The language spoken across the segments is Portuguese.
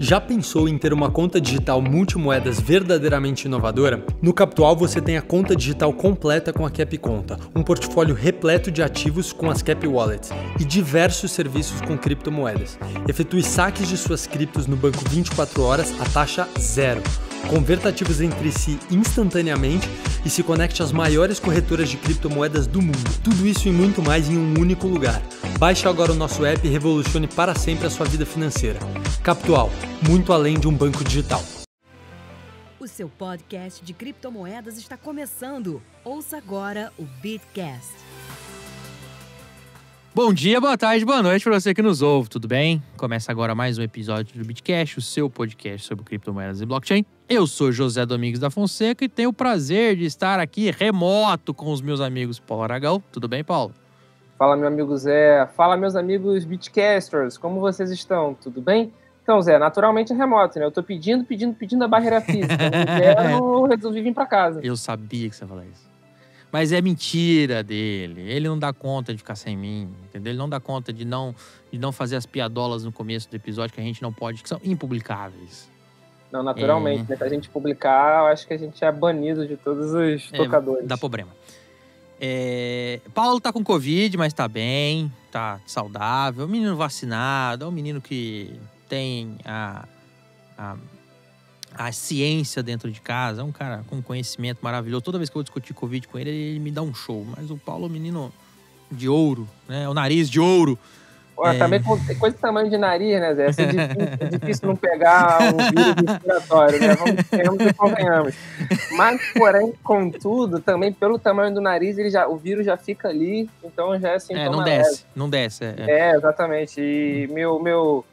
Já pensou em ter uma conta digital multimoedas verdadeiramente inovadora? No Capital você tem a conta digital completa com a Cap Conta, um portfólio repleto de ativos com as Cap Wallets e diversos serviços com criptomoedas. Efetue saques de suas criptos no banco 24 horas a taxa zero. Converta ativos entre si instantaneamente e se conecte às maiores corretoras de criptomoedas do mundo. Tudo isso e muito mais em um único lugar. Baixe agora o nosso app e revolucione para sempre a sua vida financeira. Capital, muito além de um banco digital. O seu podcast de criptomoedas está começando. Ouça agora o Bitcast. Bom dia, boa tarde, boa noite para você que nos ouve, tudo bem? Começa agora mais um episódio do Bitcast, o seu podcast sobre criptomoedas e blockchain. Eu sou José Domingos da Fonseca e tenho o prazer de estar aqui remoto com os meus amigos Paulo Aragão. Tudo bem, Paulo? Fala, meu amigo Zé. Fala, meus amigos Bitcasters. Como vocês estão? Tudo bem? Então, Zé, naturalmente é remoto, né? Eu tô pedindo a barreira física. Eu resolvi vir pra casa. Eu sabia que você ia falar isso. Mas é mentira dele. Ele não dá conta de ficar sem mim, entendeu? Ele não dá conta de não fazer as piadolas no começo do episódio que a gente não pode, que são impublicáveis. Não, naturalmente, né? Se a gente publicar, eu acho que a gente é banido de todos os tocadores. Dá problema. Paulo tá com Covid, mas tá bem, tá saudável. É um menino vacinado, é um menino que tem a ciência dentro de casa. É um cara com conhecimento maravilhoso. Toda vez que eu vou discutir Covid com ele, ele me dá um show. Mas o Paulo é um menino de ouro, né? O nariz de ouro. Pô, também com coisa do tamanho de nariz, né, Zé? É difícil não pegar um vírus respiratório, né? Vamos e convenhamos. Mas, porém, contudo, também pelo tamanho do nariz, o vírus já fica ali, então já é sintoma não desce. Exatamente. E meu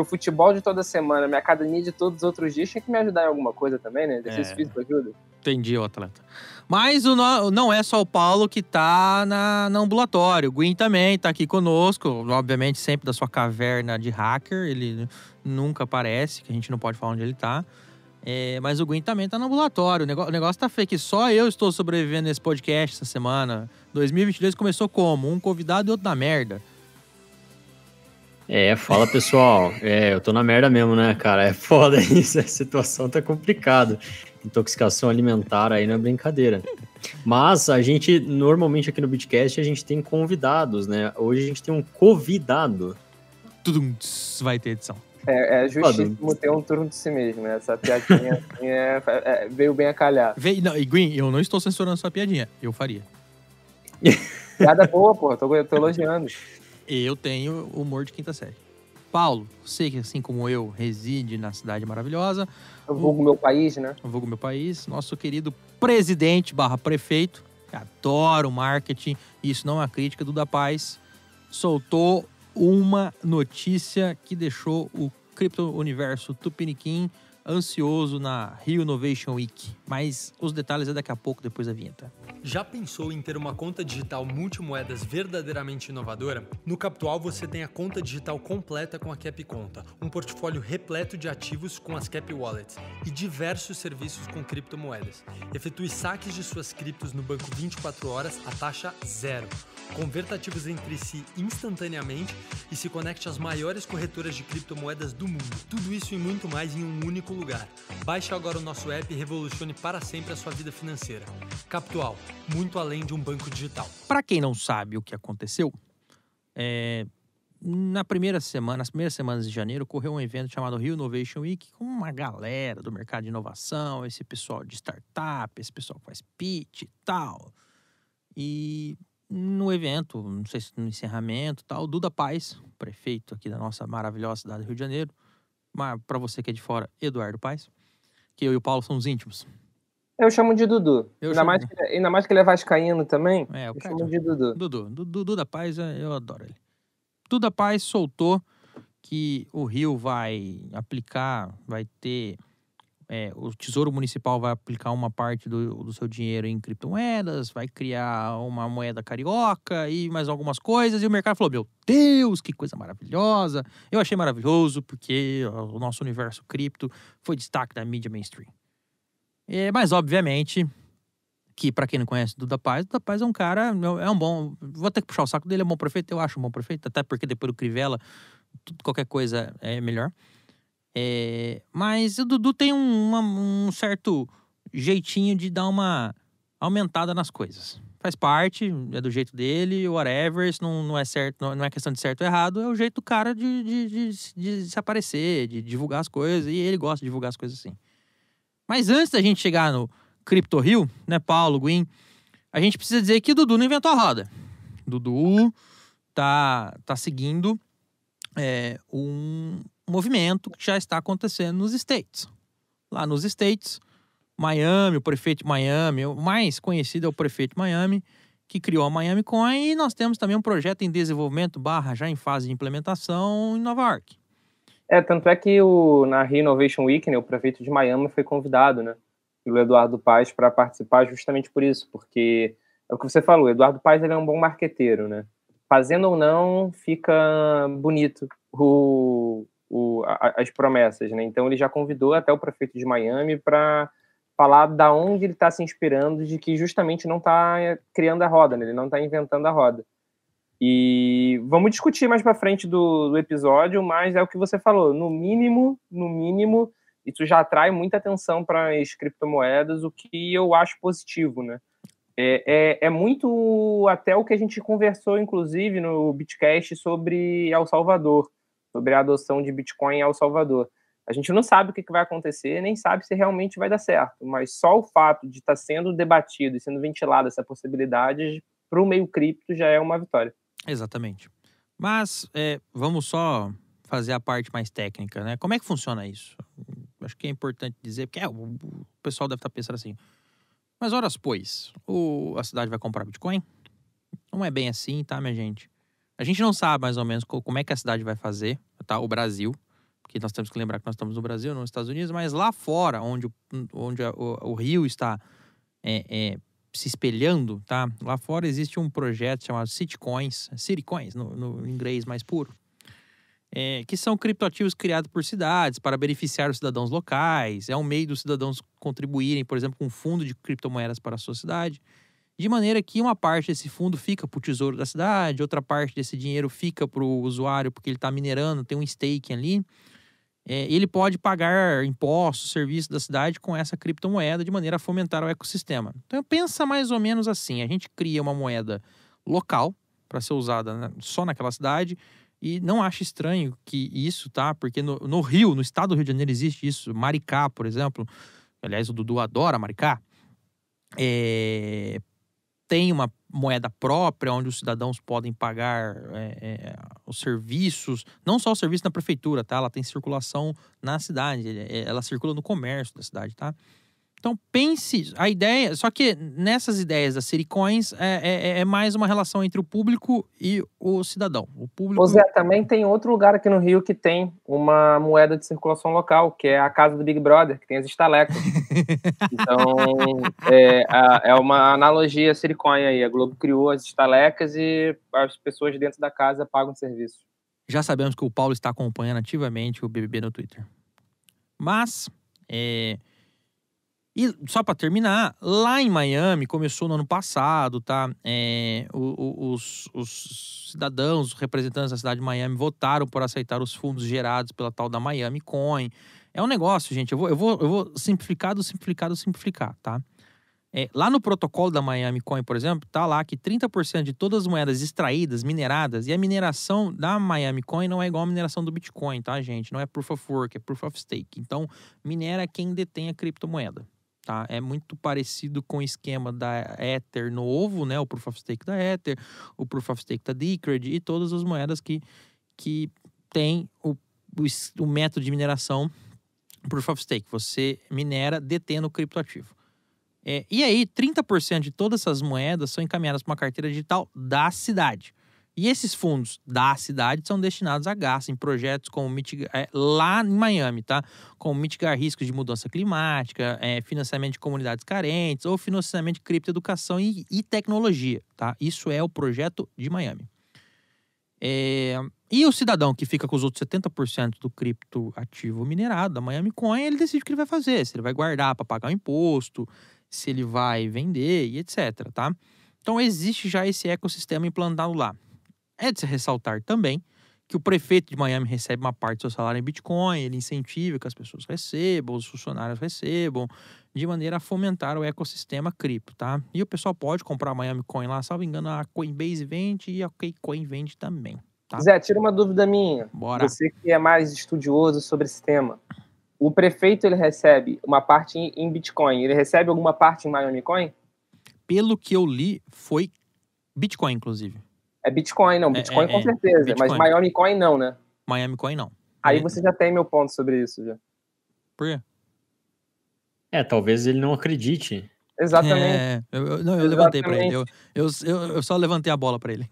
futebol de toda semana, minha academia de todos os outros dias tinha que me ajudar em alguma coisa também, né? Exercício físico ajuda. Entendi, o atleta. Mas não é só o Paulo que tá no ambulatório. O Gwyn também tá aqui conosco. Obviamente, sempre da sua caverna de hacker. Ele nunca aparece, que a gente não pode falar onde ele tá. Mas o Gwyn também tá no ambulatório. O negócio tá feio, que só eu estou sobrevivendo nesse podcast essa semana. 2022 começou como? Um convidado e outro na merda. Fala pessoal, eu tô na merda mesmo, né, cara, é foda isso, a situação tá complicada, intoxicação alimentar aí não é brincadeira, mas a gente, normalmente aqui no Bitcast, a gente tem convidados, né, hoje a gente tem um convidado. Tudum, vai ter edição. É justíssimo ter um turno de si mesmo, né, essa piadinha veio bem a calhar. E Gwyn, eu não estou censurando sua piadinha, eu faria. Piada boa, pô, tô elogiando. Eu tenho humor de quinta série. Paulo, você que, assim como eu, reside na cidade maravilhosa. Eu vulgo meu país, né? Eu vulgo meu país. Nosso querido presidente/prefeito, que adora o marketing, isso não é uma crítica, Duda Paz, soltou uma notícia que deixou o cripto-universo tupiniquim ansioso na Rio Innovation Week. Mas os detalhes é daqui a pouco, depois da vinheta. Já pensou em ter uma conta digital multimoedas verdadeiramente inovadora? No Capital você tem a conta digital completa com a Cap Conta, um portfólio repleto de ativos com as Cap Wallets e diversos serviços com criptomoedas. Efetue saques de suas criptos no banco 24 horas a taxa zero. Converta ativos entre si instantaneamente e se conecte às maiores corretoras de criptomoedas do mundo. Tudo isso e muito mais em um único lugar. Baixe agora o nosso app e revolucione para sempre a sua vida financeira. Capital, muito além de um banco digital. Para quem não sabe o que aconteceu, nas primeiras semanas de janeiro, ocorreu um evento chamado Rio Innovation Week com uma galera do mercado de inovação, esse pessoal de startup, esse pessoal que faz pitch e tal. E no evento, não sei se no encerramento, tal, Duda Paz, prefeito aqui da nossa maravilhosa cidade do Rio de Janeiro, mas para você que é de fora, Eduardo Paz, que eu e o Paulo somos íntimos. Eu chamo de Dudu. Ainda mais que ele é vascaíno também, eu chamo de Dudu. Duda Paz, eu adoro ele. Duda Paz soltou que o Rio vai ter... o Tesouro Municipal vai aplicar uma parte do seu dinheiro em criptomoedas, vai criar uma moeda carioca e mais algumas coisas. E o mercado falou, meu Deus, que coisa maravilhosa. Eu achei maravilhoso porque o nosso universo cripto foi destaque da mídia mainstream. Mas, obviamente, que para quem não conhece Duda Paz é um cara, é um bom... Vou ter que puxar o saco dele, é um bom prefeito, eu acho um bom prefeito, até porque depois do Crivella, qualquer coisa é melhor. Mas o Dudu tem um certo jeitinho de dar uma aumentada nas coisas. Faz parte, é do jeito dele, whatever, isso não é certo, não é questão de certo ou errado, é o jeito do cara de se aparecer, de divulgar as coisas, e ele gosta de divulgar as coisas assim. Mas antes da gente chegar no Crypto Rio, né, Paulo, Gwyn, a gente precisa dizer que o Dudu não inventou a roda. O Dudu tá seguindo um movimento que já está acontecendo nos States. Lá nos States, Miami, o prefeito de Miami, o mais conhecido é o prefeito de Miami, que criou a Miami Coin, e nós temos também um projeto em desenvolvimento / já em fase de implementação em Nova York. Tanto é que na Re-Innovation Week, né, o prefeito de Miami foi convidado, né, pelo Eduardo Paes para participar justamente por isso, porque é o que você falou, o Eduardo Paes ele é um bom marqueteiro, né? Fazendo ou não, fica bonito as promessas, né? Então ele já convidou até o prefeito de Miami para falar da onde ele está se inspirando, de que justamente não está criando a roda, né? Ele não está inventando a roda. E vamos discutir mais para frente do episódio, mas é o que você falou, no mínimo, isso já atrai muita atenção para as criptomoedas, o que eu acho positivo, né? É muito até o que a gente conversou, inclusive, no Bitcast sobre El Salvador, sobre a adoção de Bitcoin em El Salvador. A gente não sabe o que vai acontecer, nem sabe se realmente vai dar certo, mas só o fato de estar sendo debatido e sendo ventilada essa possibilidade para o meio cripto já é uma vitória. Exatamente. Mas vamos só fazer a parte mais técnica, né? Como é que funciona isso? Acho que é importante dizer, porque o pessoal deve estar pensando assim, mas horas pois, a cidade vai comprar Bitcoin? Não é bem assim, tá, minha gente? A gente não sabe mais ou menos como é que a cidade vai fazer, tá? O Brasil, porque nós temos que lembrar que nós estamos no Brasil, não nos Estados Unidos, mas lá fora, onde o Rio está se espelhando, tá? Lá fora existe um projeto chamado Citycoins no inglês mais puro, que são criptoativos criados por cidades para beneficiar os cidadãos locais. É um meio dos cidadãos contribuírem, por exemplo, com um fundo de criptomoedas para a sua cidade, de maneira que uma parte desse fundo fica para o tesouro da cidade, outra parte desse dinheiro fica para o usuário, porque ele está minerando, tem um staking ali. Ele pode pagar impostos, serviços da cidade com essa criptomoeda de maneira a fomentar o ecossistema. Então, pensa mais ou menos assim, a gente cria uma moeda local para ser usada só naquela cidade, e não acha estranho que isso, tá? Porque no Rio, no estado do Rio de Janeiro existe isso. Maricá, por exemplo, aliás, o Dudu adora Maricá, tem uma moeda própria onde os cidadãos podem pagar os serviços, não só o serviço na prefeitura, tá? Ela tem circulação na cidade, ela circula no comércio da cidade, tá? Então, pense, a ideia, só que nessas ideias das Citycoins é mais uma relação entre o público e o cidadão. O público... Zé, também tem outro lugar aqui no Rio que tem uma moeda de circulação local, que é a casa do Big Brother, que tem as estalecas. Então, é uma analogia Citycoin aí. A Globo criou as estalecas e as pessoas dentro da casa pagam serviço. Já sabemos que o Paulo está acompanhando ativamente o BBB no Twitter. Mas, e só para terminar, lá em Miami, começou no ano passado, tá? Os cidadãos, os representantes da cidade de Miami votaram por aceitar os fundos gerados pela tal da Miami Coin. É um negócio, gente, eu vou simplificar, tá? Lá no protocolo da Miami Coin, por exemplo, tá lá que 30% de todas as moedas extraídas, mineradas, e a mineração da Miami Coin não é igual a mineração do Bitcoin, tá, gente? Não é Proof of Work, é Proof of Stake. Então, minera quem detém a criptomoeda. Tá? É muito parecido com o esquema da Ether novo, né? O Proof of Stake da Ether, o Proof of Stake da Decred e todas as moedas que tem o método de mineração Proof of Stake. Você minera detendo o criptoativo. E aí, 30% de todas essas moedas são encaminhadas para uma carteira digital da cidade. E esses fundos da cidade são destinados a gastos em projetos como lá em Miami, tá? Como mitigar riscos de mudança climática, financiamento de comunidades carentes ou financiamento de criptoeducação e tecnologia, tá? Isso é o projeto de Miami. E o cidadão que fica com os outros 70% do criptoativo minerado da Miami Coin, ele decide o que ele vai fazer. Se ele vai guardar para pagar o imposto, se ele vai vender e etc, tá? Então existe já esse ecossistema implantado lá. É de se ressaltar também que o prefeito de Miami recebe uma parte do seu salário em Bitcoin, ele incentiva que as pessoas recebam, os funcionários recebam, de maneira a fomentar o ecossistema cripto, tá? E o pessoal pode comprar Miami Coin lá, salvo engano, a Coinbase vende e a Kcoin vende também, tá? Zé, tira uma dúvida minha. Bora. Você que é mais estudioso sobre esse tema. O prefeito, ele recebe uma parte em Bitcoin, ele recebe alguma parte em Miami Coin? Pelo que eu li, foi Bitcoin, inclusive. É Bitcoin, não. Bitcoin com certeza. Bitcoin. Mas Miami Coin não, né? Miami Coin não. Aí você já tem meu ponto sobre isso, já. Por quê? Talvez ele não acredite. Exatamente. Eu levantei pra ele. Eu só levantei a bola pra ele.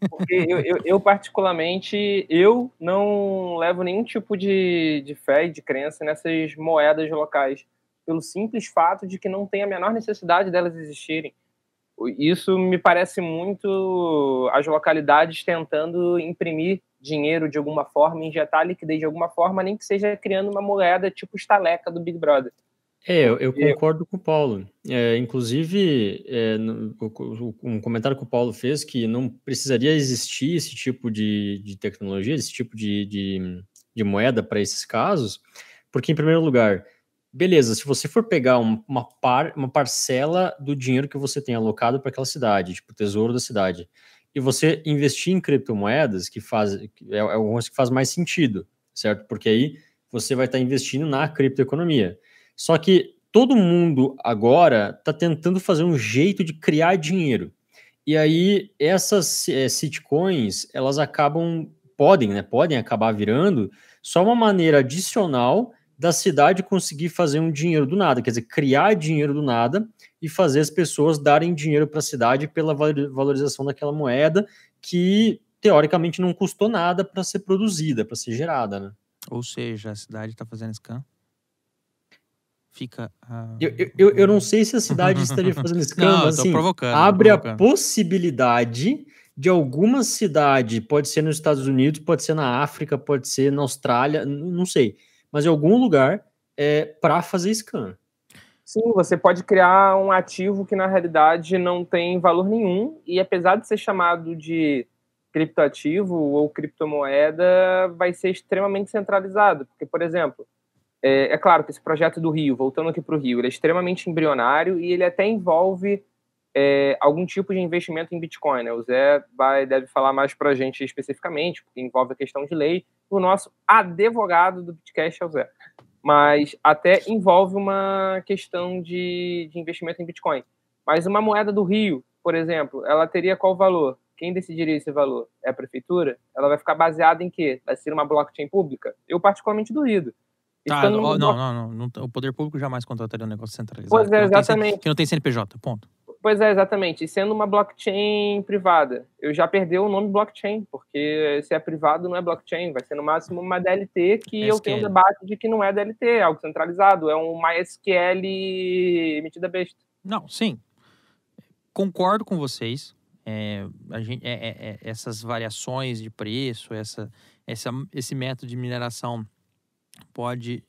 Porque eu particularmente, eu não levo nenhum tipo de fé e de crença nessas moedas locais. Pelo simples fato de que não tem a menor necessidade delas existirem. Isso me parece muito as localidades tentando imprimir dinheiro de alguma forma, injetar liquidez de alguma forma, nem que seja criando uma moeda tipo estaleca do Big Brother. Eu concordo com o Paulo. Inclusive, um comentário que o Paulo fez que não precisaria existir esse tipo de tecnologia, esse tipo de moeda para esses casos, porque, em primeiro lugar, beleza, se você for pegar uma parcela do dinheiro que você tem alocado para aquela cidade, tipo o tesouro da cidade, e você investir em criptomoedas, é o que faz mais sentido, certo? Porque aí você vai estar investindo na criptoeconomia. Só que todo mundo agora está tentando fazer um jeito de criar dinheiro. E aí essas sitcoins, elas podem acabar virando só uma maneira adicional da cidade conseguir fazer um dinheiro do nada, quer dizer, criar dinheiro do nada e fazer as pessoas darem dinheiro para a cidade pela valorização daquela moeda que, teoricamente, não custou nada para ser produzida, para ser gerada, né? Ou seja, a cidade está fazendo scam? Fica... Eu não sei se a cidade estaria fazendo scam, mas assim, abre a possibilidade de alguma cidade, pode ser nos Estados Unidos, pode ser na África, pode ser na Austrália, não sei, mas em algum lugar para fazer scam. Sim, você pode criar um ativo que na realidade não tem valor nenhum e apesar de ser chamado de criptoativo ou criptomoeda, vai ser extremamente centralizado, porque, por exemplo, é claro que esse projeto do Rio, voltando aqui para o Rio, ele é extremamente embrionário e ele até envolve algum tipo de investimento em Bitcoin, né? O Zé deve falar mais para a gente especificamente, porque envolve a questão de lei. O nosso advogado do Bitcast é o Zé. Mas até envolve uma questão de investimento em Bitcoin. Mas uma moeda do Rio, por exemplo, ela teria qual valor? Quem decidiria esse valor? É a prefeitura? Ela vai ficar baseada em quê? Vai ser uma blockchain pública? Eu particularmente duvido. Não, o poder público jamais contrataria um negócio centralizado. Pois é, exatamente. Que não tem CNPJ, ponto. Pois é, exatamente. E sendo uma blockchain privada, eu já perdeu o nome blockchain, porque se é privado não é blockchain, vai ser no máximo uma DLT, que eu tenho um debate de que não é DLT, é algo centralizado, é um MySQL metida besta. Não, sim. Concordo com vocês. Essas variações de preço, esse método de mineração pode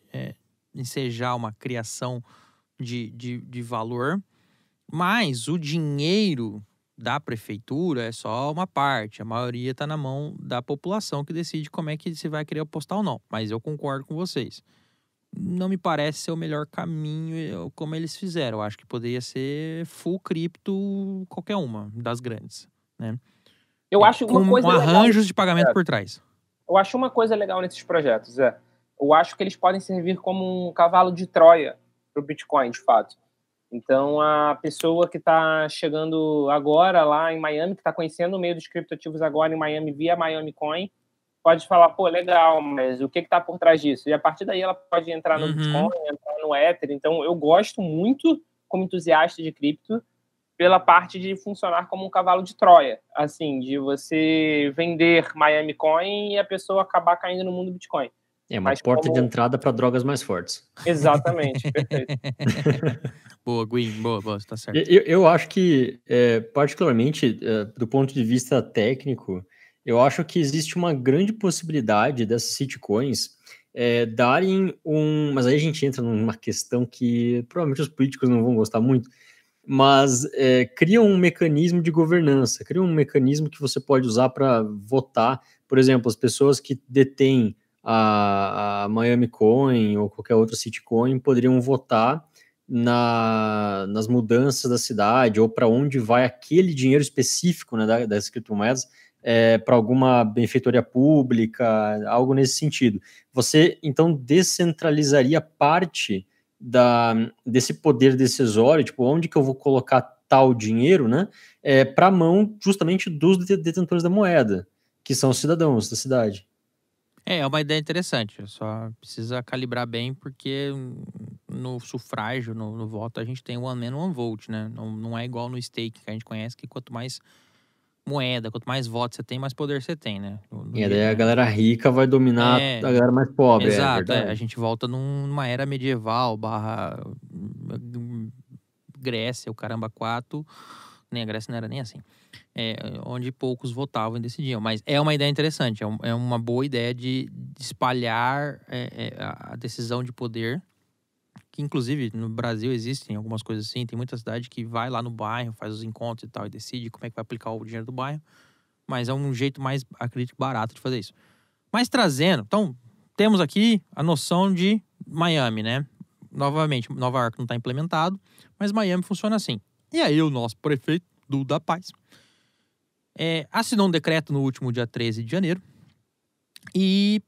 ensejar uma criação de valor, mas o dinheiro da prefeitura é só uma parte. A maioria está na mão da população que decide como é que se vai querer apostar ou não. Mas eu concordo com vocês. Não me parece ser o melhor caminho como eles fizeram. Eu acho que poderia ser full cripto qualquer uma das grandes, né? Eu acho uma coisa legal, arranjos de pagamento por trás. Eu acho uma coisa legal nesses projetos, eu acho que eles podem servir como um cavalo de Troia para o Bitcoin, de fato. Então, a pessoa que está chegando agora lá em Miami, que está conhecendo o meio dos criptoativos agora em Miami via Miami Coin, pode falar, pô, legal, mas o que está por trás disso? E a partir daí ela pode entrar no Bitcoin, entrar no Ether. Então, eu gosto muito, como entusiasta de cripto, pela parte de funcionar como um cavalo de Troia. Assim, de você vender Miami Coin e a pessoa acabar caindo no mundo Bitcoin. É uma porta de entrada para drogas mais fortes. Exatamente, perfeito. Boa, Gui, boa, você tá certo. Eu acho que, particularmente, do ponto de vista técnico, eu acho que existe uma grande possibilidade dessas sitcoins darem mas aí a gente entra numa questão que provavelmente os políticos não vão gostar muito, mas criam um mecanismo de governança, criam um mecanismo que você pode usar para votar por exemplo, as pessoas que detêm a Miami Coin ou qualquer outra Citicoin poderiam votar nas mudanças da cidade ou para onde vai aquele dinheiro específico, né, das criptomoedas, para alguma benfeitoria pública, algo nesse sentido. Você, então, descentralizaria parte desse poder decisório, tipo, onde que eu vou colocar tal dinheiro, né, para a mão justamente dos detentores da moeda, que são os cidadãos da cidade. É uma ideia interessante, só precisa calibrar bem, porque no sufrágio, no voto, a gente tem one man, one vote, né? Não é igual no stake, que a gente conhece, que quanto mais moeda, quanto mais votos você tem, mais poder você tem, né? E daí a galera rica vai dominar a galera mais pobre, exato, verdade. A gente volta numa era medieval, Grécia, o caramba 4, nem a Grécia não era nem assim. Onde poucos votavam e decidiam. Mas é uma ideia interessante, é uma boa ideia de espalhar a decisão de poder, que inclusive no Brasil existem algumas coisas assim, tem muita cidade que vai lá no bairro, faz os encontros e tal, e decide como é que vai aplicar o dinheiro do bairro, mas é um jeito mais, acredito, barato de fazer isso. Mas trazendo, então, temos aqui a noção de Miami, né? Novamente, Nova York não está implementado, mas Miami funciona assim. E aí o nosso prefeito, Duda Paz, assinou um decreto no último dia 13 de janeiro. E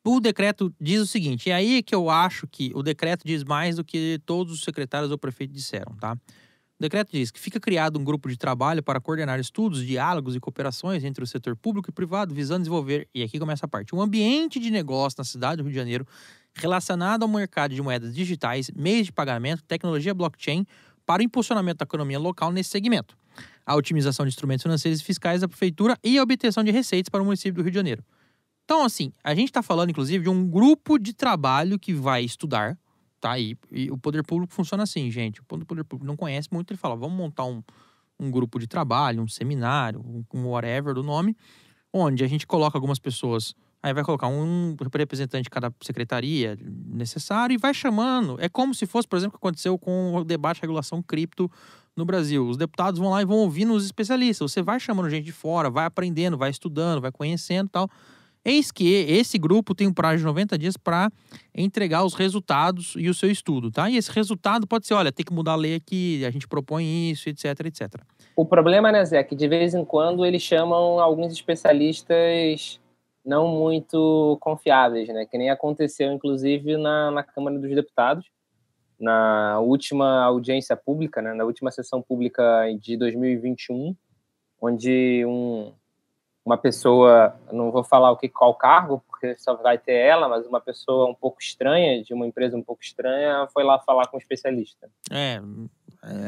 o decreto diz o seguinte, é aí que eu acho que o decreto diz mais do que todos os secretários ou prefeito disseram, tá? O decreto diz que fica criado um grupo de trabalho para coordenar estudos, diálogos e cooperações entre o setor público e privado, visando desenvolver, e aqui começa a parte, um ambiente de negócio na cidade do Rio de Janeiro relacionado ao mercado de moedas digitais, meios de pagamento, tecnologia blockchain, para o impulsionamento da economia local nesse segmento, a otimização de instrumentos financeiros e fiscais da prefeitura e a obtenção de receitas para o município do Rio de Janeiro. Então, assim, a gente está falando, inclusive, de um grupo de trabalho que vai estudar, tá? E o poder público funciona assim, gente. O poder público não conhece muito, ele fala, vamos montar um grupo de trabalho, um seminário, um whatever do nome, onde a gente coloca algumas pessoas, aí vai colocar um representante de cada secretaria necessário e vai chamando. É como se fosse, por exemplo, o que aconteceu com o debate de regulação cripto no Brasil. Os deputados vão lá e vão ouvindo os especialistas. Você vai chamando gente de fora, vai aprendendo, vai estudando, vai conhecendo e tal. Eis que esse grupo tem um prazo de 90 dias para entregar os resultados e o seu estudo, tá? E esse resultado pode ser, olha, tem que mudar a lei aqui, a gente propõe isso, etc, etc. O problema, né, Zé, é que de vez em quando eles chamam alguns especialistas não muito confiáveis, né? Que nem aconteceu, inclusive, na Câmara dos Deputados, na última audiência pública, né, na última sessão pública de 2021, onde uma pessoa, não vou falar qual cargo, porque só vai ter ela, mas uma pessoa um pouco estranha, de uma empresa um pouco estranha, foi lá falar com um especialista.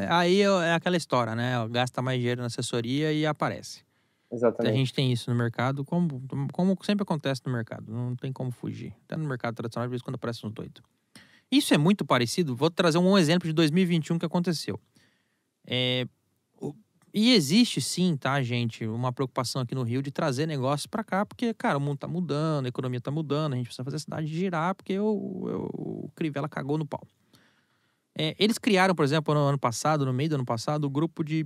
Aí é aquela história, né? Gasta mais dinheiro na assessoria e aparece. Exatamente. A gente tem isso no mercado, como sempre acontece no mercado, não tem como fugir. Até no mercado tradicional, às vezes, quando aparece uns doidos. Isso é muito parecido, vou trazer um exemplo de 2021 que aconteceu. E existe sim, tá, gente, uma preocupação aqui no Rio de trazer negócios pra cá, porque, cara, o mundo tá mudando, a economia tá mudando, a gente precisa fazer a cidade girar, porque o Crivella cagou no pau. Eles criaram, por exemplo, no meio do ano passado, o grupo de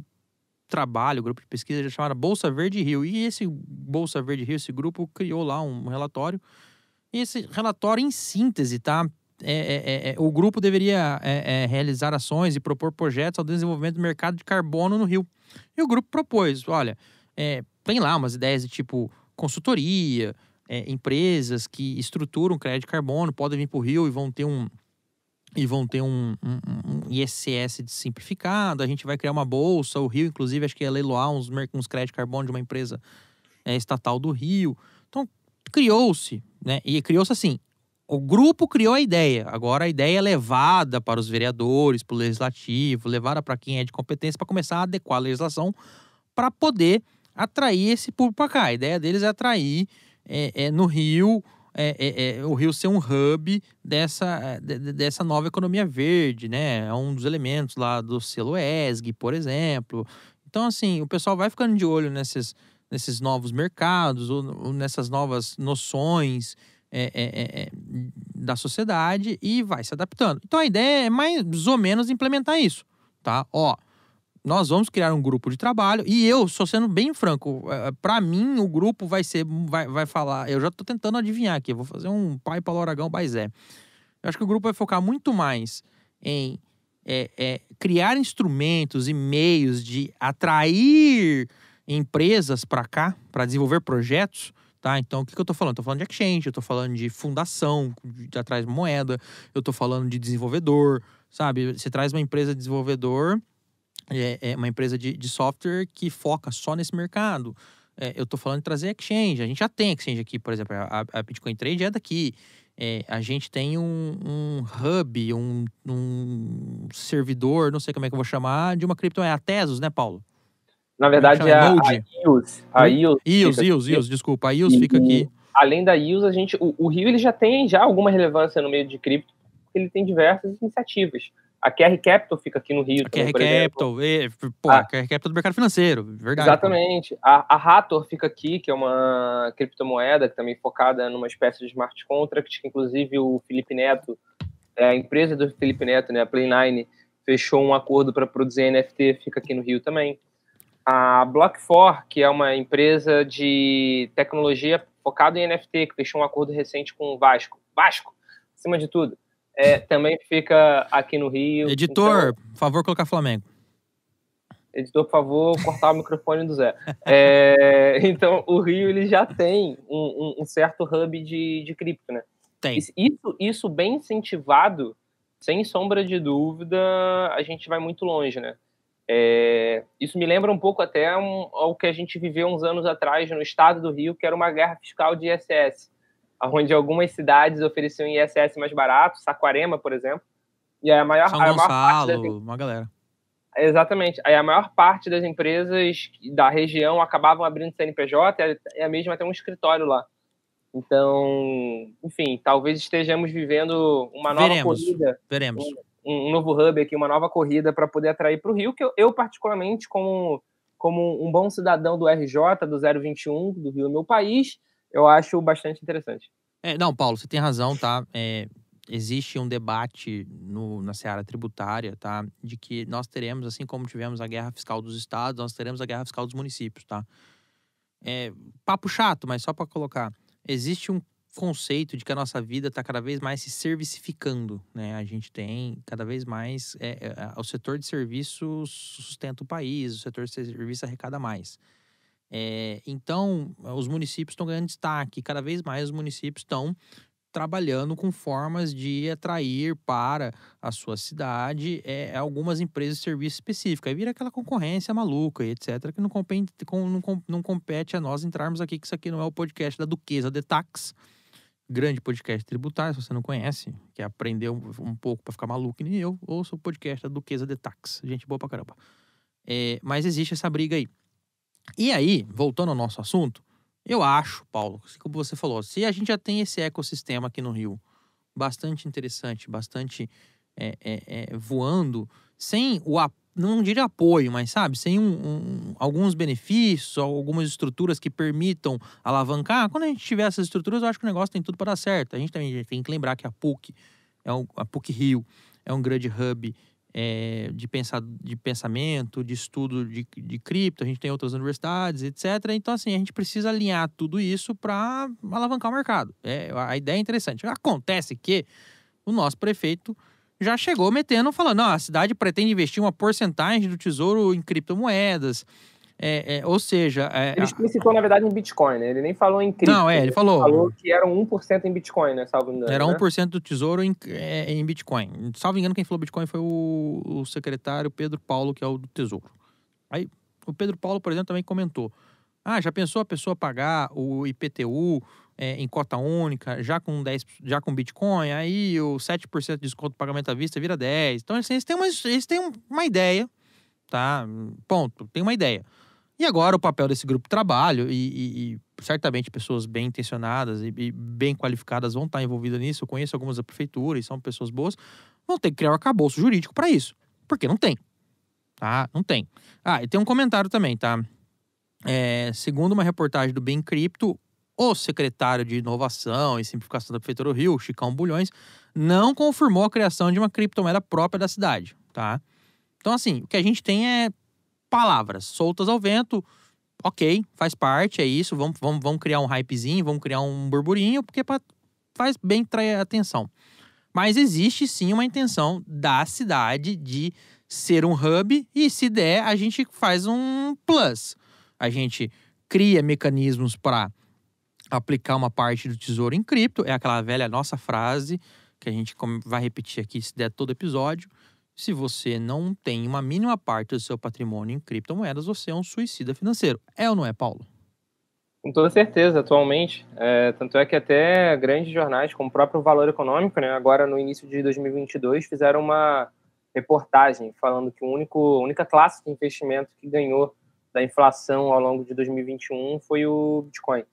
trabalho, o grupo de pesquisa chamado Bolsa Verde Rio. E esse Bolsa Verde Rio, esse grupo criou lá um relatório. E esse relatório, em síntese, tá? O grupo deveria realizar ações e propor projetos ao desenvolvimento do mercado de carbono no Rio. E o grupo propôs, olha, tem lá umas ideias de tipo consultoria, empresas que estruturam crédito de carbono, podem vir para o Rio e vão ter um ISS simplificado, a gente vai criar uma bolsa, o Rio, inclusive, acho que ia leiloar uns créditos de carbono de uma empresa estatal do Rio. Então, criou-se, né? E criou-se assim, o grupo criou a ideia, agora a ideia é levada para os vereadores, para o legislativo, levada para quem é de competência para começar a adequar a legislação para poder atrair esse público para cá. A ideia deles é atrair no Rio, o Rio ser um hub dessa nova economia verde, né? É um dos elementos lá do selo ESG, por exemplo. Então, assim, o pessoal vai ficando de olho nesses novos mercados ou nessas novas noções da sociedade e vai se adaptando. Então, a ideia é mais ou menos implementar isso, tá? nós vamos criar um grupo de trabalho e eu, só sendo bem franco, para mim o grupo vai falar, eu já tô tentando adivinhar aqui, eu vou fazer um Pai Paulo Aragão Baizé. Eu acho que o grupo vai focar muito mais em criar instrumentos e meios de atrair empresas para cá, para desenvolver projetos, tá? Então, o que eu tô falando? Eu tô falando de exchange, eu tô falando de fundação, de atrás de moeda, eu tô falando de desenvolvedor, sabe? Você traz uma empresa de desenvolvedor, uma empresa de software que foca só nesse mercado. Eu tô falando de trazer exchange. A gente já tem exchange aqui, por exemplo, a Bitcoin Trade é daqui. A gente tem um hub, um servidor, não sei como é que eu vou chamar, de uma criptomoeda. A Tesos, né, Paulo? Na verdade, a EOS. Desculpa. A EOS fica aqui. Além da EOS, o Rio ele já tem alguma relevância no meio de cripto, porque ele tem diversas iniciativas. A QR Capital fica aqui no Rio. A QR Capital, a QR Capital do mercado financeiro, verdade. Exatamente. A Hathor fica aqui, que é uma criptomoeda que também focada numa espécie de smart contract, que inclusive o Felipe Neto, a empresa do Felipe Neto, né, a Play9, fechou um acordo para produzir NFT, fica aqui no Rio também. A Block4, que é uma empresa de tecnologia focada em NFT, que fechou um acordo recente com o Vasco, acima de tudo. Também fica aqui no Rio. Editor, por favor, colocar Flamengo. Editor, por favor, cortar o microfone do Zé. Então, o Rio ele já tem um certo hub de cripto, né? Tem. Isso bem incentivado, sem sombra de dúvida, a gente vai muito longe, né? Isso me lembra um pouco até ao que a gente viveu uns anos atrás no estado do Rio, que era uma guerra fiscal de ISS, onde algumas cidades ofereciam ISS mais barato, Saquarema, por exemplo, e a maior parte uma galera. Exatamente. Aí a maior parte das empresas da região acabavam abrindo CNPJ, é mesmo até um escritório lá. Então, enfim, talvez estejamos vivendo uma nova corrida. Veremos. Um novo hub aqui, uma nova corrida para poder atrair para o Rio, que eu particularmente, como um bom cidadão do RJ, do 021, do Rio, meu país, eu acho bastante interessante. Não, Paulo, você tem razão, tá? Existe um debate na seara tributária, tá? De que nós teremos, assim como tivemos a guerra fiscal dos estados, nós teremos a guerra fiscal dos municípios, tá? Papo chato, mas só para colocar. Existe um conceito de que a nossa vida está cada vez mais se servicificando, né? A gente tem cada vez mais... o setor de serviços sustenta o país, o setor de serviço arrecada mais. Então, os municípios estão ganhando destaque. Cada vez mais os municípios estão trabalhando com formas de atrair para a sua cidade algumas empresas de serviço específico. Aí vira aquela concorrência maluca e etc. Que não compete a nós entrarmos aqui, que isso aqui não é o podcast da Duquesa de Tax, grande podcast tributário, se você não conhece, que aprendeu um pouco para ficar maluco, nem eu, ouço o podcast da Duquesa de Tax. Gente boa pra caramba. Mas existe essa briga aí. E aí, voltando ao nosso assunto, eu acho, Paulo, como você falou, se a gente já tem esse ecossistema aqui no Rio, bastante interessante, bastante voando, sem não diria apoio, mas sabe, sem alguns benefícios, algumas estruturas que permitam alavancar, quando a gente tiver essas estruturas, eu acho que o negócio tem tudo para dar certo. A gente também tem que lembrar que a PUC Rio é um grande hub de pensamento, de estudo de cripto, a gente tem outras universidades, etc. Então, assim, a gente precisa alinhar tudo isso para alavancar o mercado. A ideia é interessante. Acontece que o nosso prefeito já chegou falando, a cidade pretende investir uma porcentagem do tesouro em criptomoedas. Ou seja... Ele explicitou, na verdade, em Bitcoin, né? Ele nem falou em cripto. Não, ele falou... Ele falou que eram 1% em Bitcoin, né? Salvo engano. Era 1% do tesouro em Bitcoin. Salvo engano, quem falou Bitcoin foi o secretário Pedro Paulo, que é o do Tesouro. Aí, o Pedro Paulo, por exemplo, também comentou. Já pensou a pessoa pagar o IPTU em cota única, já com Bitcoin? Aí, o 7% de desconto do pagamento à vista vira 10%. Então, assim, eles têm uma ideia, tá? Ponto. Tem uma ideia. E agora o papel desse grupo de trabalho, e certamente pessoas bem intencionadas e bem qualificadas vão estar envolvidas nisso. Eu conheço algumas da prefeitura e são pessoas boas, vão ter que criar um arcabouço jurídico para isso. Porque não tem. Tá? Não tem. E tem um comentário também, tá? Segundo uma reportagem do Bem Cripto, o secretário de Inovação e Simplificação da Prefeitura do Rio, Chicão Bulhões, não confirmou a criação de uma criptomoeda própria da cidade, tá? Então, assim, o que a gente tem palavras soltas ao vento. Ok, faz parte, é isso. Vamos criar um hypezinho, vamos criar um burburinho, porque faz bem trazer atenção. Mas existe sim uma intenção da cidade de ser um hub e, se der, a gente faz um plus. A gente cria mecanismos para aplicar uma parte do tesouro em cripto. É aquela velha nossa frase que a gente vai repetir aqui se der todo episódio. Se você não tem uma mínima parte do seu patrimônio em criptomoedas, você é um suicida financeiro. É ou não é, Paulo? Com toda certeza, atualmente. Tanto é que até grandes jornais, como o próprio Valor Econômico, né, agora no início de 2022, fizeram uma reportagem falando que a única classe de investimento que ganhou da inflação ao longo de 2021 foi o Bitcoin.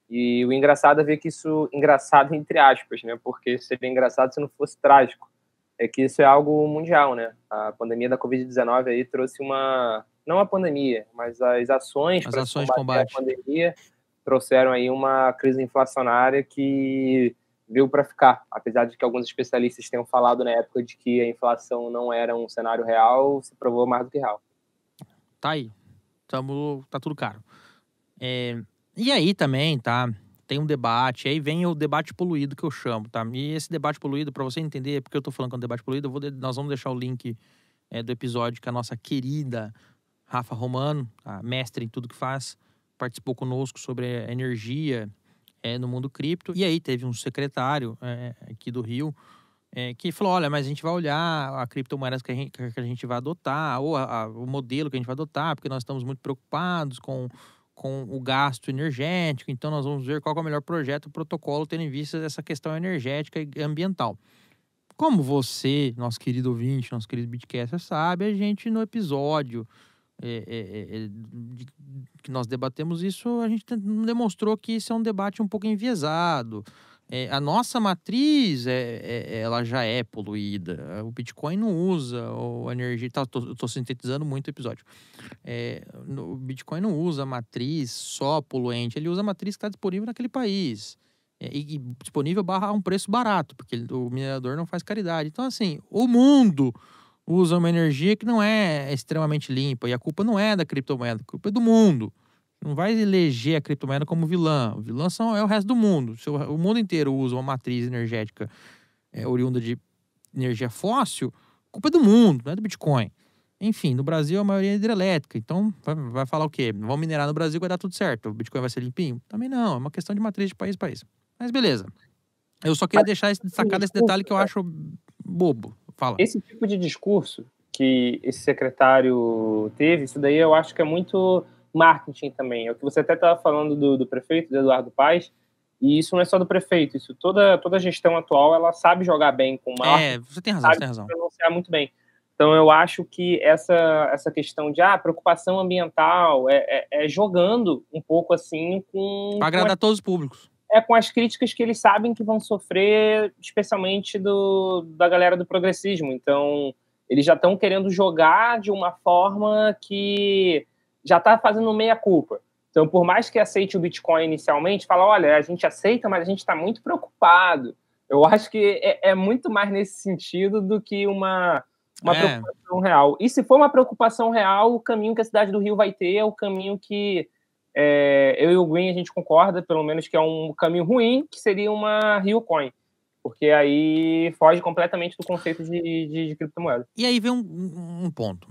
E o engraçado é ver que isso, engraçado entre aspas, né, porque seria engraçado se não fosse trágico, é que isso é algo mundial, né? A pandemia da Covid-19 aí trouxe não a pandemia, mas as ações para combater a pandemia trouxeram aí uma crise inflacionária que veio para ficar. Apesar de que alguns especialistas tenham falado na época de que a inflação não era um cenário real, se provou mais do que real. Tá aí. Tá tudo caro. E aí também, tá? Tem um debate, aí vem o debate poluído que eu chamo, tá? E esse debate poluído, para você entender porque eu tô falando que é um debate poluído, nós vamos deixar o link do episódio que a nossa querida Rafa Romano, a mestre em tudo que faz, participou conosco sobre a energia no mundo cripto. E aí teve um secretário aqui do Rio que falou, olha, mas a gente vai olhar a criptomoedas que a gente vai adotar, ou o modelo que a gente vai adotar, porque nós estamos muito preocupados com o gasto energético, então nós vamos ver qual é o melhor projeto, o protocolo, tendo em vista essa questão energética e ambiental. Como você, nosso querido ouvinte, nosso querido Bitcaster, sabe, a gente no episódio que nós debatemos isso, a gente demonstrou que isso é um debate um pouco enviesado. A nossa matriz, ela já é poluída. O Bitcoin não usa a energia... Eu tô sintetizando muito o episódio. O Bitcoin não usa a matriz só poluente. Ele usa a matriz que está disponível naquele país. E disponível a um preço barato, porque o minerador não faz caridade. Então, assim, o mundo usa uma energia que não é extremamente limpa. E a culpa não é da criptomoeda, a culpa é do mundo. Não vai eleger a criptomoeda como vilã. O vilã é o resto do mundo. Se o mundo inteiro usa uma matriz energética oriunda de energia fóssil, a culpa é do mundo, não é do Bitcoin. Enfim, no Brasil a maioria é hidrelétrica. Então, vai falar o quê? Vamos minerar no Brasil, vai dar tudo certo. O Bitcoin vai ser limpinho? Também não. É uma questão de matriz de país a país. Mas beleza. Eu só queria destacar esse detalhe que eu acho bobo. Fala. Esse tipo de discurso que esse secretário teve, isso daí eu acho que é muito marketing também. É o que você até estava falando do prefeito, do Eduardo Paes, e isso não é só do prefeito, isso toda a gestão atual, ela sabe jogar bem com marketing. Você tem razão, sabe pronunciar muito bem. Então eu acho que essa questão de preocupação ambiental é jogando um pouco assim com... Para agradar todos os públicos. Com as críticas que eles sabem que vão sofrer, especialmente da galera do progressismo. Então, eles já estão querendo jogar de uma forma que já está fazendo meia-culpa. Então, por mais que aceite o Bitcoin inicialmente, fala, olha, a gente aceita, mas a gente está muito preocupado. Eu acho que é muito mais nesse sentido do que uma preocupação real. E se for uma preocupação real, o caminho que a cidade do Rio vai ter é o caminho que eu e o Green, a gente concorda, pelo menos, que é um caminho ruim, que seria uma RioCoin. Porque aí foge completamente do conceito de criptomoeda. E aí vem um ponto.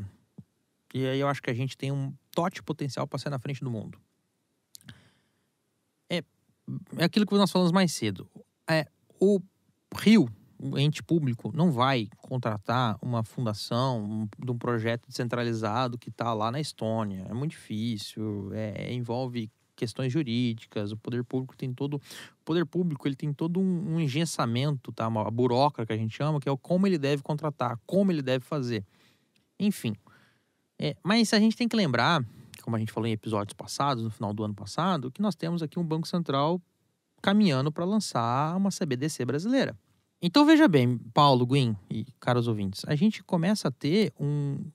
E aí eu acho que a gente tem um tote potencial para ser na frente do mundo. É aquilo que nós falamos mais cedo. O Rio, o ente público, não vai contratar uma fundação de um projeto descentralizado que está lá na Estônia. É muito difícil, envolve questões jurídicas, o poder público tem todo um engessamento, tá? Uma burocracia que a gente chama, que é como ele deve contratar, como ele deve fazer. Enfim. Mas a gente tem que lembrar, como a gente falou em episódios passados, no final do ano passado, que nós temos aqui um Banco Central caminhando para lançar uma CBDC brasileira. Então, veja bem, Paulo, Guin e caros ouvintes, a gente começa a ter um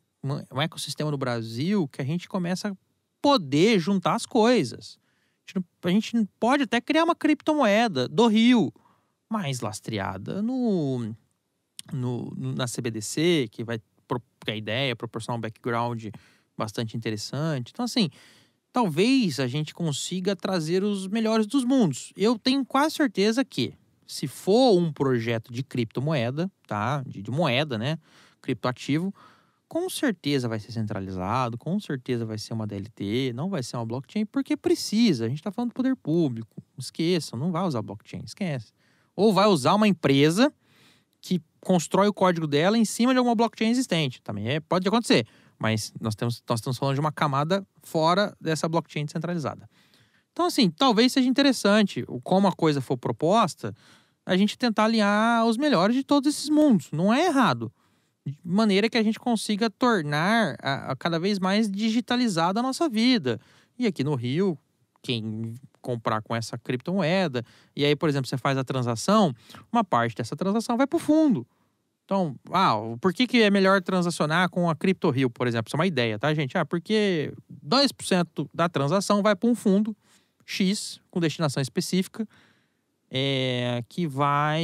ecossistema no Brasil que a gente começa a poder juntar as coisas. A gente pode até criar uma criptomoeda do Rio, mas lastreada na CBDC, que vai a ideia é proporcionar um background bastante interessante. Então, assim, talvez a gente consiga trazer os melhores dos mundos. Eu tenho quase certeza que, se for um projeto de criptomoeda, tá? De moeda, né? Criptoativo, com certeza vai ser centralizado, com certeza vai ser uma DLT, não vai ser uma blockchain, porque precisa. A gente tá falando do poder público. Esqueçam, não vai usar blockchain, esquece. Ou vai usar uma empresa que constrói o código dela em cima de alguma blockchain existente. Também pode acontecer, mas nós estamos falando de uma camada fora dessa blockchain descentralizada. Então, assim, talvez seja interessante, como a coisa for proposta, a gente tentar alinhar os melhores de todos esses mundos. Não é errado. De maneira que a gente consiga tornar a cada vez mais digitalizada a nossa vida. E aqui no Rio, quem comprar com essa criptomoeda, e aí, por exemplo, você faz a transação, uma parte dessa transação vai para o fundo. Então, por que é melhor transacionar com a Cripto Rio, por exemplo? Isso é uma ideia, tá, gente? Porque 2% da transação vai para um fundo X, com destinação específica, que vai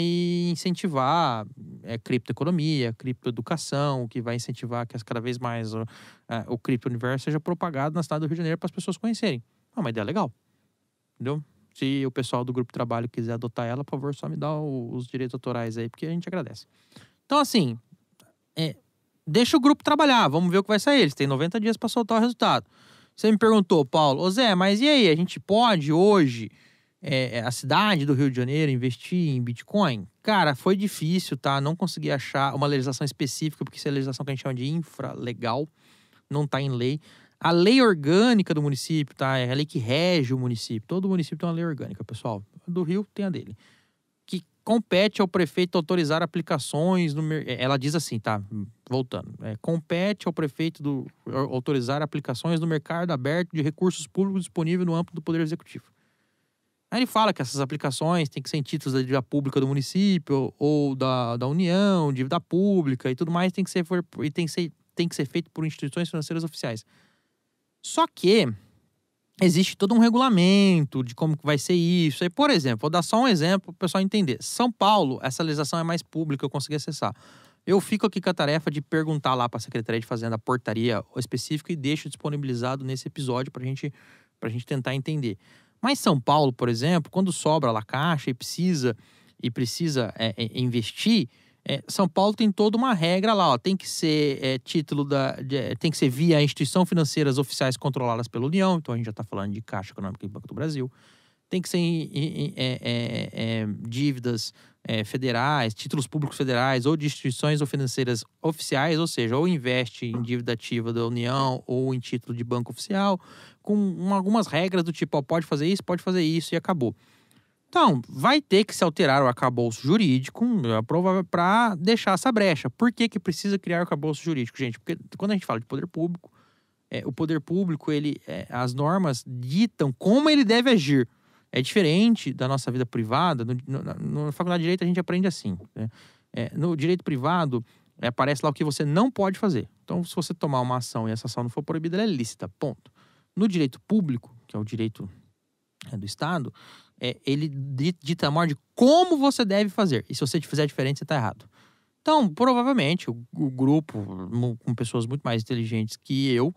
incentivar criptoeconomia, criptoeducação, que vai incentivar que cada vez mais o cripto-universo seja propagado na cidade do Rio de Janeiro para as pessoas conhecerem. É uma ideia legal, entendeu? Se o pessoal do grupo de trabalho quiser adotar ela, por favor, só me dá os direitos autorais aí, porque a gente agradece. Então, assim, deixa o grupo trabalhar, vamos ver o que vai sair. Eles têm 90 dias para soltar o resultado. Você me perguntou, Paulo, ô Zé, mas e aí, a gente pode hoje, a cidade do Rio de Janeiro, investir em Bitcoin? Cara, foi difícil, tá? Não consegui achar uma legislação específica, porque isso é a legislação que a gente chama de infralegal, não tá em lei. A lei orgânica do município, tá? É a lei que rege o município. Todo município tem uma lei orgânica, pessoal. Do Rio tem a dele. Que compete ao prefeito autorizar aplicações no mercado. Ela diz assim, tá? Voltando. Compete ao prefeito autorizar aplicações no mercado aberto de recursos públicos disponível no âmbito do Poder Executivo. Aí ele fala que essas aplicações têm que ser em títulos da dívida pública do município ou da União, dívida pública e tudo mais, tem que ser feito por instituições financeiras oficiais. Só que existe todo um regulamento de como vai ser isso. Aí, por exemplo, vou dar só um exemplo para o pessoal entender. São Paulo, essa legislação é mais pública, eu consegui acessar. Eu fico aqui com a tarefa de perguntar lá para a Secretaria de Fazenda a portaria específica e deixo disponibilizado nesse episódio para a gente tentar entender. Mas São Paulo, por exemplo, quando sobra lá caixa e precisa investir, São Paulo tem toda uma regra lá, ó, tem que ser tem que ser via instituições financeiras oficiais controladas pela União, então a gente já está falando de Caixa Econômica e Banco do Brasil. Tem que ser dívidas federais, títulos públicos federais ou de instituições financeiras oficiais, ou seja, ou investe em dívida ativa da União ou em título de banco oficial, com algumas regras do tipo, pode fazer isso e acabou. Então, vai ter que se alterar o arcabouço jurídico para deixar essa brecha. Por que precisa criar o arcabouço jurídico, gente? Porque quando a gente fala de poder público, o poder público, as normas ditam como ele deve agir. É diferente da nossa vida privada. Na faculdade de Direito a gente aprende assim, né? No direito privado, aparece lá o que você não pode fazer. Então, se você tomar uma ação e essa ação não for proibida, ela é lícita, ponto. No direito público, que é o direito do Estado, ele dita a modo de como você deve fazer. E se você fizer diferente, você está errado. Então, provavelmente, o grupo, com pessoas muito mais inteligentes que eu,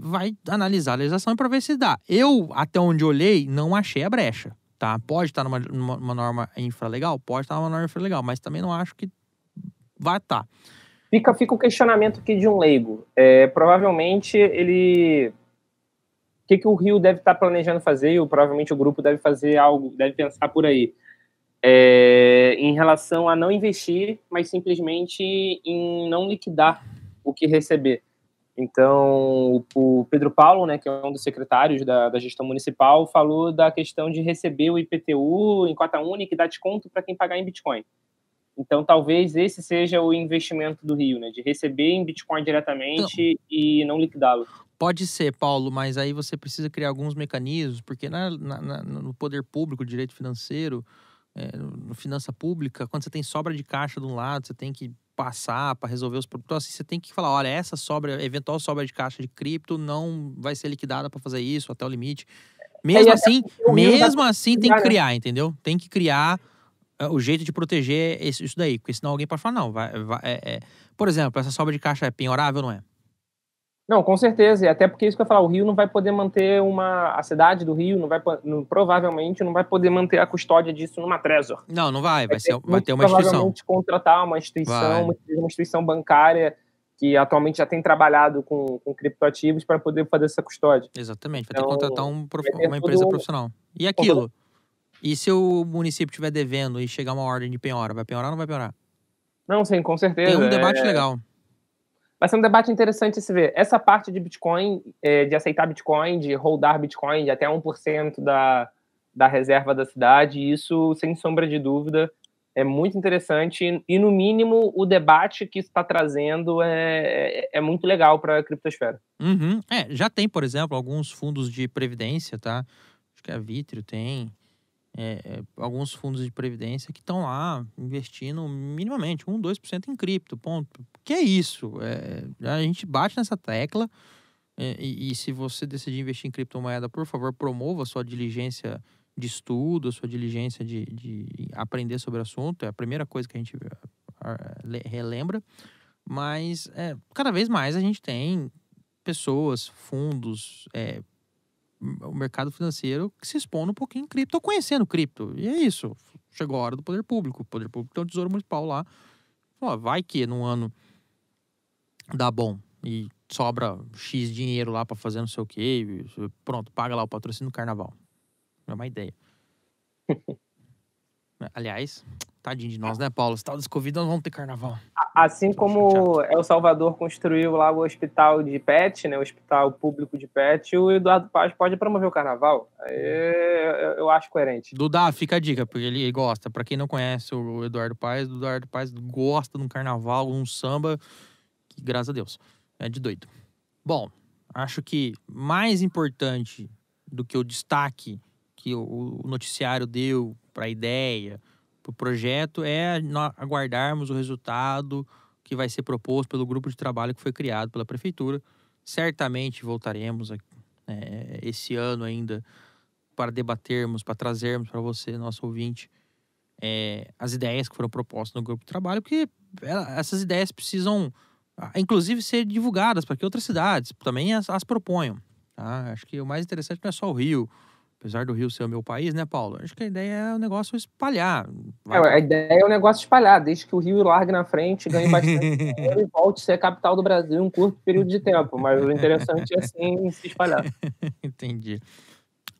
vai analisar a legislação para ver se dá. Eu, até onde olhei, não achei a brecha, tá? Pode estar numa norma infralegal? Pode estar numa norma infralegal, mas também não acho que vai estar. Fica o questionamento aqui de um leigo. Provavelmente, o que o Rio deve estar planejando fazer, ou provavelmente o grupo deve fazer algo, deve pensar por aí, em relação a não investir, mas simplesmente em não liquidar o que receber. Então, o Pedro Paulo, né, que é um dos secretários da gestão municipal, falou da questão de receber o IPTU em cota única e dar desconto para quem pagar em Bitcoin. Então, talvez esse seja o investimento do Rio, né, de receber em Bitcoin diretamente e não liquidá-lo. Pode ser, Paulo, mas aí você precisa criar alguns mecanismos, porque no poder público, direito financeiro, no finança pública, quando você tem sobra de caixa de um lado, você tem que passar para resolver os problemas. Então, assim, você tem que falar, olha, essa eventual sobra de caixa de cripto não vai ser liquidada para fazer isso até o limite. Mesmo assim tem que criar, entendeu? Tem que criar o jeito de proteger isso daí, porque senão alguém pode falar, não, por exemplo, essa sobra de caixa é penhorável ou não é? Não, com certeza, e até porque isso que eu ia falar, o Rio não vai poder manter a cidade do Rio provavelmente não vai poder manter a custódia disso numa Trezor. Não vai ter uma instituição. Provavelmente contratar uma instituição bancária que atualmente já tem trabalhado com criptoativos para poder fazer essa custódia. Exatamente, vai ter que contratar uma empresa profissional. E aquilo? E se o município estiver devendo e chegar uma ordem de penhora, vai penhorar ou não vai penhorar? Não, sim, com certeza. Tem um debate legal. Vai ser um debate interessante se ver. Essa parte de Bitcoin, de aceitar Bitcoin, de holdar Bitcoin de até 1% da reserva da cidade, isso, sem sombra de dúvida, é muito interessante. E, no mínimo, o debate que isso está trazendo é muito legal para a criptosfera. Uhum. Já tem, por exemplo, alguns fundos de previdência, tá? Acho que a Vitrio tem. Alguns fundos de previdência que estão lá investindo minimamente 1-2% em cripto, ponto. Que é isso? A gente bate nessa tecla e se você decidir investir em criptomoeda, por favor, promova a sua diligência de estudo, a sua diligência de aprender sobre o assunto. É a primeira coisa que a gente relembra. Mas cada vez mais a gente tem pessoas, fundos, o mercado financeiro que se expõe um pouquinho em cripto, ou conhecendo cripto. E é isso. Chegou a hora do poder público. O poder público tem o Tesouro Municipal lá. Vai que num ano dá bom e sobra X dinheiro lá pra fazer não sei o quê. Pronto, paga lá o patrocínio do carnaval. É uma ideia. Aliás, tadinho de nós, né, Paulo? Se tal desse Covid, nós vamos ter carnaval. Assim como El Salvador construiu lá o hospital de pet, né, o hospital público de pet, o Eduardo Paes pode promover o carnaval. Eu acho coerente. Dudá, fica a dica, porque ele gosta. Pra quem não conhece o Eduardo Paes gosta de um carnaval, um samba, que graças a Deus, é de doido. Bom, acho que mais importante do que o destaque que o noticiário deu pra ideia, pro projeto, é aguardarmos o resultado que vai ser proposto pelo grupo de trabalho que foi criado pela prefeitura. Certamente voltaremos esse ano ainda para debatermos, para trazermos para você, nosso ouvinte, as ideias que foram propostas no grupo de trabalho, porque essas ideias precisam, inclusive, ser divulgadas para que outras cidades também as proponham. Tá? Acho que o mais interessante não é só o Rio, apesar do Rio ser o meu país, né, Paulo? Acho que a ideia é o negócio espalhar. A ideia é o negócio espalhar, desde que o Rio largue na frente, ganhe bastante dinheiro e volte a ser a capital do Brasil em um curto período de tempo. Mas o interessante é, sim, se espalhar. Entendi.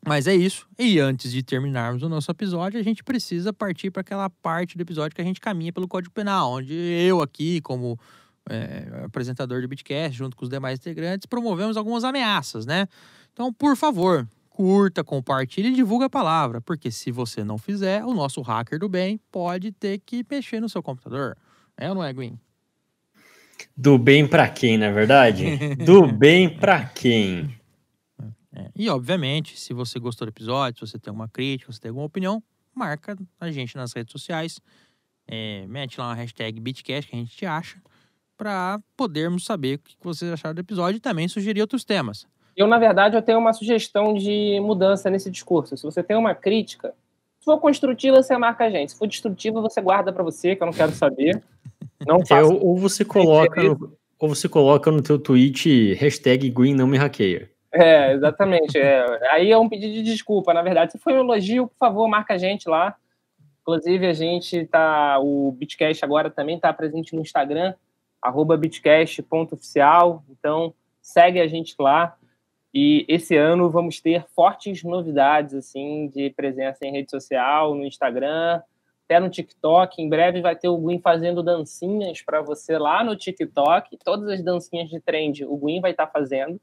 Mas é isso. E antes de terminarmos o nosso episódio, a gente precisa partir para aquela parte do episódio que a gente caminha pelo Código Penal, onde eu aqui, como apresentador do Bitcast, junto com os demais integrantes, promovemos algumas ameaças, né? Então, por favor, curta, compartilhe e divulga a palavra, porque se você não fizer, o nosso hacker do bem pode ter que mexer no seu computador. É ou não é, Gwen? Do bem pra quem, na verdade? Do bem pra quem? E, obviamente, se você gostou do episódio, se você tem alguma crítica, se tem alguma opinião, marca a gente nas redes sociais. Mete lá uma hashtag Bitcast que a gente te acha, para podermos saber o que vocês acharam do episódio e também sugerir outros temas. Na verdade, eu tenho uma sugestão de mudança nesse discurso. Se você tem uma crítica, se for construtiva, você marca a gente. Se for destrutiva, você guarda para você, que eu não quero saber. Não faça. Ou você coloca no teu tweet hashtag Green não me hackeia. Exatamente. Aí é um pedido de desculpa, na verdade. Se for um elogio, por favor, marca a gente lá. Inclusive, o Bitcast agora também está presente no Instagram, @bitcast.oficial. Então, segue a gente lá. E esse ano vamos ter fortes novidades, assim, de presença em rede social, no Instagram, até no TikTok. Em breve vai ter o Gwyn fazendo dancinhas para você lá no TikTok. Todas as dancinhas de trend o Gwyn vai estar fazendo.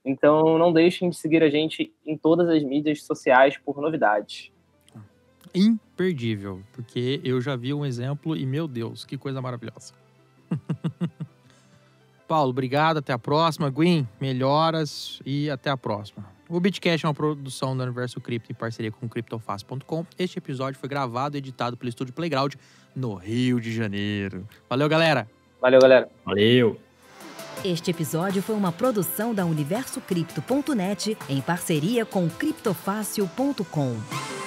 Então não deixem de seguir a gente em todas as mídias sociais por novidades. Imperdível, porque eu já vi um exemplo e, meu Deus, que coisa maravilhosa. Paulo, obrigado, até a próxima. Gwyn, melhoras e até a próxima. O Bitcast é uma produção do Universo Cripto em parceria com CryptoFast.com. Este episódio foi gravado e editado pelo Estúdio Playground no Rio de Janeiro. Valeu, galera! Valeu, galera! Valeu! Este episódio foi uma produção da UniversoCripto.net em parceria com CryptoFácil.com.